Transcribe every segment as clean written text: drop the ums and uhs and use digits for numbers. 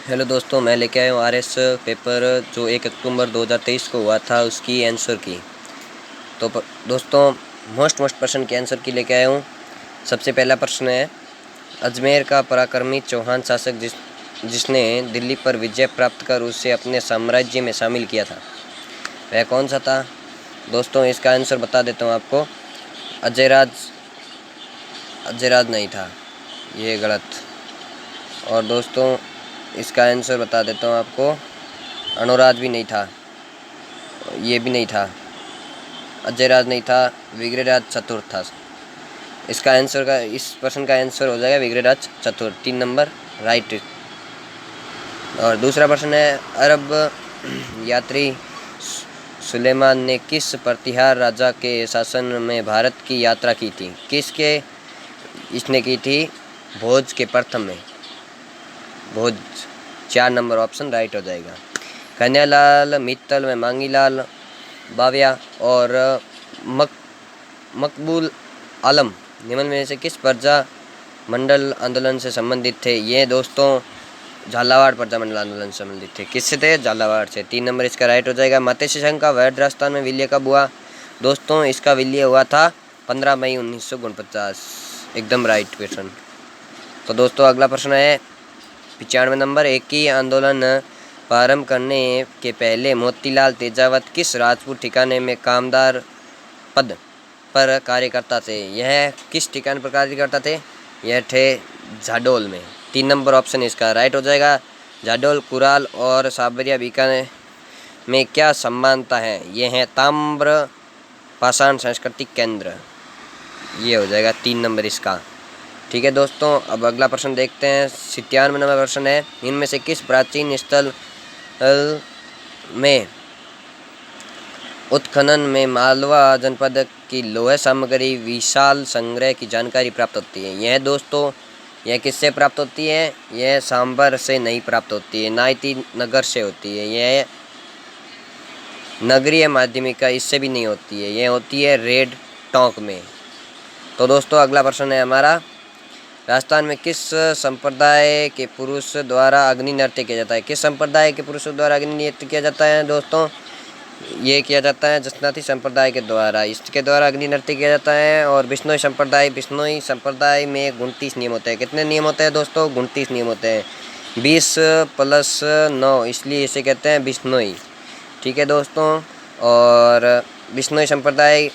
Hello दोस्तों, मैं लेके आया हूँ आरएस पेपर जो 1 अक्टूबर 2023 को हुआ था उसकी आंसर की। तो दोस्तों, मोस्ट प्रश्न के आंसर की लेके आया हूँ। सबसे पहला प्रश्न है, अजमेर का पराक्रमी चौहान शासक जिसने दिल्ली पर विजय प्राप्त कर उसे अपने साम्राज्य में शामिल किया था, वह कौन सा था? दोस्तों, इसका आंसर बता देता हूँ आपको। अजयराज नहीं था, ये गलत। और दोस्तों, इसका आंसर बता देता हूँ आपको। अनुराज भी नहीं था, ये भी नहीं था। अजयराज नहीं था, विग्रहराज चतुर्थ था। इस प्रश्न का आंसर हो जाएगा विग्रहराज चतुर्थ, 3 नंबर राइट। और दूसरा प्रश्न है, अरब यात्री सुलेमान ने किस प्रतिहार राजा के शासन में भारत की यात्रा की थी? किसके इसने की थी? भोज के प्रथम में। भोज, 4 नंबर ऑप्शन राइट हो जाएगा। कन्यालाल मित्तल में मांगीलाल बाविया और मकबूल आलम निम्न में से किस प्रजा मंडल आंदोलन से संबंधित थे? ये दोस्तों झालावाड़ प्रजा मंडल आंदोलन से संबंधित थे। किससे थे? झालावाड़ से। 3 नंबर इसका राइट हो जाएगा। मत्स्य संघ का वैध राजस्थान में विलय कब हुआ? दोस्तों, इसका विलय हुआ था 15 मई 1949। एकदम राइट क्वेश्चन। तो दोस्तों, अगला प्रश्न है 95 नंबर। एक ही आंदोलन प्रारंभ करने के पहले मोतीलाल तेजावत किस राजपूत ठिकाने में कामदार पद पर कार्य करता थे? यह किस ठिकाने पर कार्य करता थे? यह थे जाडोल में। 3 नंबर ऑप्शन इसका राइट हो जाएगा। जाडोल, कुराल और साबरिया बीकानेर में क्या समानता है? ये है ताम्र पाषाण सांस्कृतिक केंद्र। ये हो जाएगा 3 नंबर इसका। ठीक है दोस्तों, अब अगला प्रश्न देखते हैं। 97 नंबर प्रश्न है, इनमें से किस प्राचीन स्थल में उत्खनन में मालवा जनपद की लोह सामग्री विशाल संग्रह की जानकारी प्राप्त होती है? यह दोस्तों, यह किससे प्राप्त होती है? यह सांबर से नहीं प्राप्त होती है, नाइती नगर से होती है। यह नगरीय माध्यमिका इससे भी नहीं होती है, यह होती है रेड टोंक में। तो दोस्तों, अगला प्रश्न है हमारा, राजस्थान में किस संप्रदाय के पुरुष द्वारा अग्नि नृत्य किया जाता है? किस संप्रदाय के पुरुषों द्वारा अग्नि नृत्य किया जाता है? दोस्तों, ये किया जाता है जसनाती संप्रदाय के द्वारा, इसके द्वारा अग्नि नृत्य किया जाता है। और बिश्नोई संप्रदाय में 29 नियम होते हैं। कितने नियम होते हैं दोस्तों? 29 नियम होते हैं। 20 + 9, इसलिए इसे कहते हैं बिश्नोई। ठीक है दोस्तों, और बिश्नोई संप्रदाय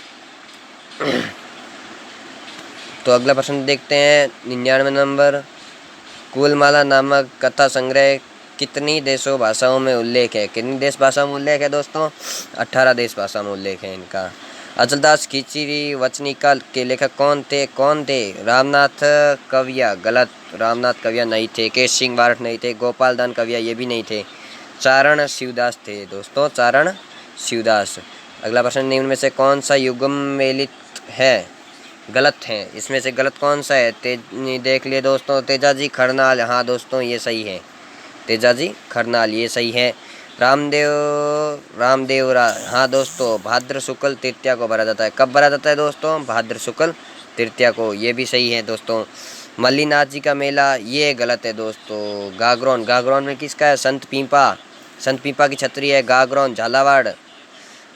तो अगला प्रश्न देखते हैं 99 नंबर। कुलमाला नामक कथा संग्रह कितनी देशों भाषाओं में उल्लेख है? कितनी देश भाषाओं में उल्लेख है दोस्तों? 18 देश भाषा में उल्लेख है इनका। अचलदास खिचड़ी वचनिका के लेखक कौन थे? रामनाथ कविया। गलत, रामनाथ कविया नहीं थे। केश सिंह बारठ नहीं थे। गोपाल दान कविया ये भी नहीं थे। चारण शिवदास थे दोस्तों, चारण शिवदास। अगला प्रश्न, निम्न में से कौन सा युग्म मेलित है? गलत है। इसमें से गलत कौन सा है? देख लिए दोस्तों, तेजाजी खरनाल। हाँ दोस्तों, ये सही है, तेजाजी खरनाल, ये सही है। हाँ दोस्तों, भाद्र शुक्ल तृतीया को भरा जाता है। कब भरा जाता है दोस्तों? भाद्र शुक्ल तृतीया को, ये भी सही है दोस्तों। मल्लीनाथ जी का मेला, ये गलत है दोस्तों। गागरोन में किसका है? संत पीपा की छतरी है गागरोन, झालावाड़।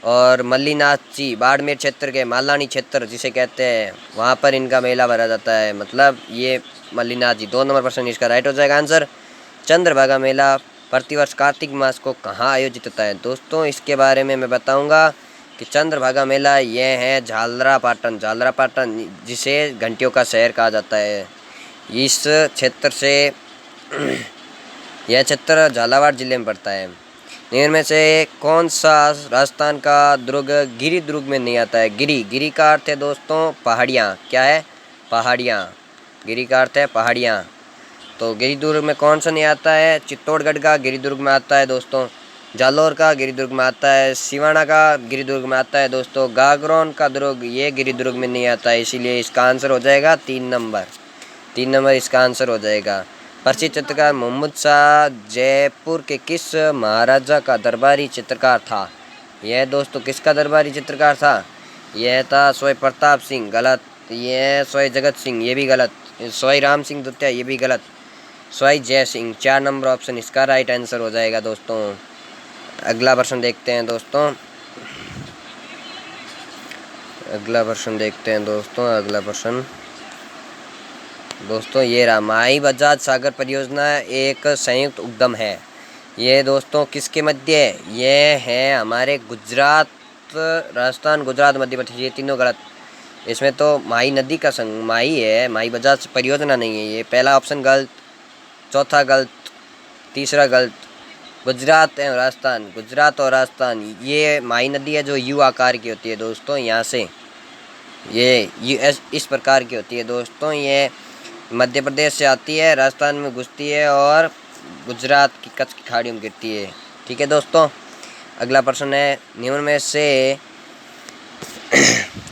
और मल्लीनाथ जी बाड़मेर क्षेत्र के मालानी क्षेत्र जिसे कहते हैं, वहाँ पर इनका मेला भरा जाता है, मतलब ये मल्लीनाथ जी। 2 नंबर प्रश्न इसका राइट हो जाएगा आंसर। चंद्रभागा मेला प्रतिवर्ष कार्तिक मास को कहाँ आयोजित होता है? दोस्तों, इसके बारे में मैं बताऊंगा कि चंद्रभागा मेला यह है झालरापाटन, जिसे घंटियों का शहर कहा जाता है। इस क्षेत्र से यह क्षेत्र झालावाड़ जिले में पड़ता है। निम्न में से कौन सा राजस्थान का दुर्ग गिरी दुर्ग में नहीं आता है? गिरी का अर्थ है दोस्तों पहाड़ियाँ। क्या है? पहाड़ियाँ। गिरी का अर्थ है पहाड़ियाँ। तो गिरी दुर्ग में कौन सा नहीं आता है? चित्तौड़गढ़ का गिरी दुर्ग में आता है दोस्तों। जालौर का गिरी दुर्ग में आता है। सिवाना का गिरी दुर्ग में आता है दोस्तों। गागरोन का दुर्ग ये गिरी दुर्ग में नहीं आता है, इसीलिए इसका आंसर हो जाएगा 3 नंबर। 3 नंबर इसका आंसर हो जाएगा। प्रसिद्ध चित्रकार मोहम्मद शाह जयपुर के किस महाराजा का दरबारी चित्रकार था? यह दोस्तों किसका दरबारी चित्रकार था? यह था सोई प्रताप सिंह। गलत। यह सोई जगत सिंह, ये भी गलत। सोई राम सिंह द्वितीय, ये भी गलत। सवाई जय सिंह, 4 नंबर ऑप्शन इसका राइट आंसर हो जाएगा दोस्तों। अगला प्रश्न देखते हैं दोस्तों, अगला प्रश्न देखते हैं दोस्तों, अगला प्रश्न दोस्तों ये रहा। माई बजाज सागर परियोजना एक संयुक्त उद्यम है, ये दोस्तों किसके मध्य है? ये है हमारे गुजरात, राजस्थान, गुजरात, मध्य प्रदेश, ये तीनों गलत। इसमें तो माही नदी का संग माही है, माही बजाज परियोजना नहीं है ये। पहला ऑप्शन गलत, चौथा गलत, तीसरा गलत। गुजरात एवं राजस्थान, गुजरात और राजस्थान, ये माही नदी है जो यू आकार की होती है दोस्तों। यहाँ से ये इस प्रकार की होती है दोस्तों। ये मध्य प्रदेश से आती है, राजस्थान में घुसती है और गुजरात की कच्छ की खाड़ियों में गिरती है। ठीक है दोस्तों, अगला प्रश्न है, निम्न में से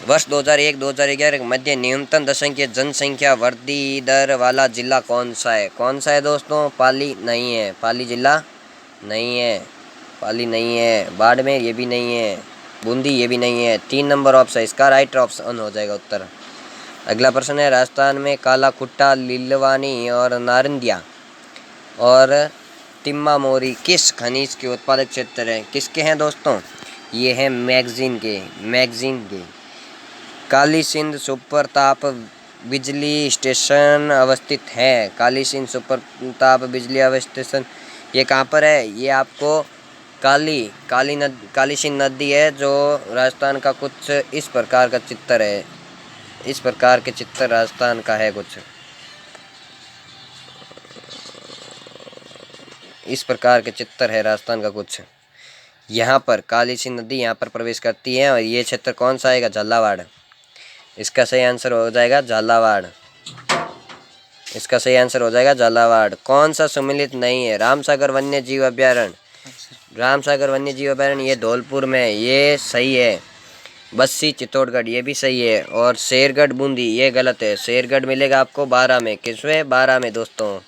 वर्ष 2001-2011 के मध्य न्यूनतम दशकीय जनसंख्या वृद्धि दर वाला जिला कौन सा है? कौन सा है दोस्तों? पाली नहीं है, पाली जिला नहीं है, पाली नहीं है। बाड़मेर ये भी नहीं है, बूंदी ये भी नहीं है। 3 नंबर ऑप्शन इसका राइट ऑप्शन हो जाएगा उत्तर। अगला प्रश्न है, राजस्थान में काला खुट्टा, लीलवानी और नारंदिया और तिम्मा मोरी किस खनिज के उत्पादक क्षेत्र हैं? किसके हैं दोस्तों? ये हैं मैगजीन के। काली सिंध सुपर ताप बिजली स्टेशन अवस्थित है। काली सिंध सुपर ताप बिजली अवस्थित स्टेशन ये कहाँ पर है? ये आपको काली सिंध नदी है जो राजस्थान का कुछ इस प्रकार का चित्र है। इस प्रकार के चित्र राजस्थान का है, कुछ इस प्रकार के चित्र है राजस्थान का कुछ। यहाँ पर काली सिंध नदी यहाँ पर प्रवेश करती है और ये क्षेत्र कौन सा आएगा? झालावाड़। इसका सही आंसर हो जाएगा झालावाड़। इसका सही आंसर हो जाएगा झालावाड़। कौन सा सम्मिलित नहीं है? रामसागर वन्य जीव अभ्यारण्य, रामसागर वन्य जीव अभ्यारण्य ये धौलपुर में, ये सही है। बस्सी चित्तौड़गढ़ ये भी सही है। और शेरगढ़ बूंदी ये गलत है। शेरगढ़ मिलेगा आपको 12 में। किसमें? 12 में दोस्तों,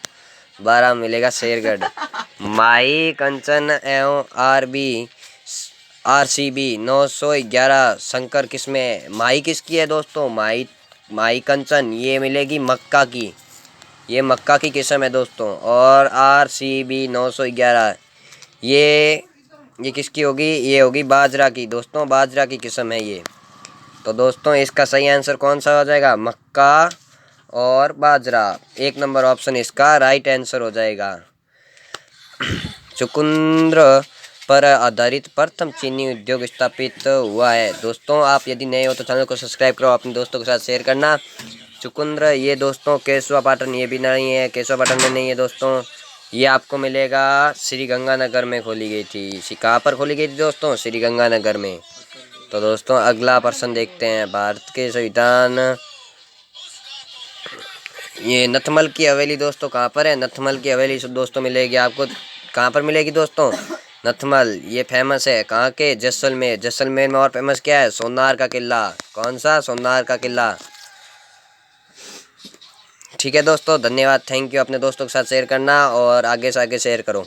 12 में मिलेगा शेरगढ़। माई कंचन एवं RCB 911 शंकर किसमें? माई किसकी है दोस्तों? माई कंचन ये मिलेगी मक्का की, ये मक्का की किस्म है दोस्तों। और RCB 911 ये किसकी होगी? ये होगी बाजरा की दोस्तों, बाजरा की किस्म है ये। तो दोस्तों इसका सही आंसर कौन सा हो जाएगा? मक्का और बाजरा। 1 नंबर ऑप्शन इसका राइट आंसर हो जाएगा। चुकंदर पर आधारित प्रथम चीनी उद्योग स्थापित हुआ है। दोस्तों आप यदि नए हो तो चैनल को सब्सक्राइब करो, अपने दोस्तों के साथ शेयर करना। चुकंदर ये दोस्तों केशवा पाटन ये भी नहीं है, केशवा पाटन में नहीं है दोस्तों। ये आपको मिलेगा श्री गंगानगर में खोली गई थी। कहाँ पर खोली गई थी दोस्तों? श्री गंगानगर में। तो दोस्तों अगला प्रश्न देखते हैं, भारत के संविधान, ये नथमल की हवेली दोस्तों कहाँ पर है? नथमल की हवेली दोस्तों मिलेगी आपको, कहाँ पर मिलेगी दोस्तों? नथमल ये फेमस है कहाँ के? जैसलमेर। जैसलमेर में और फेमस क्या है? सोनार का किला। कौन सा? सोनार का किला। ठीक है दोस्तों, धन्यवाद, थैंक यू। अपने दोस्तों के साथ शेयर करना और आगे से आगे शेयर करो।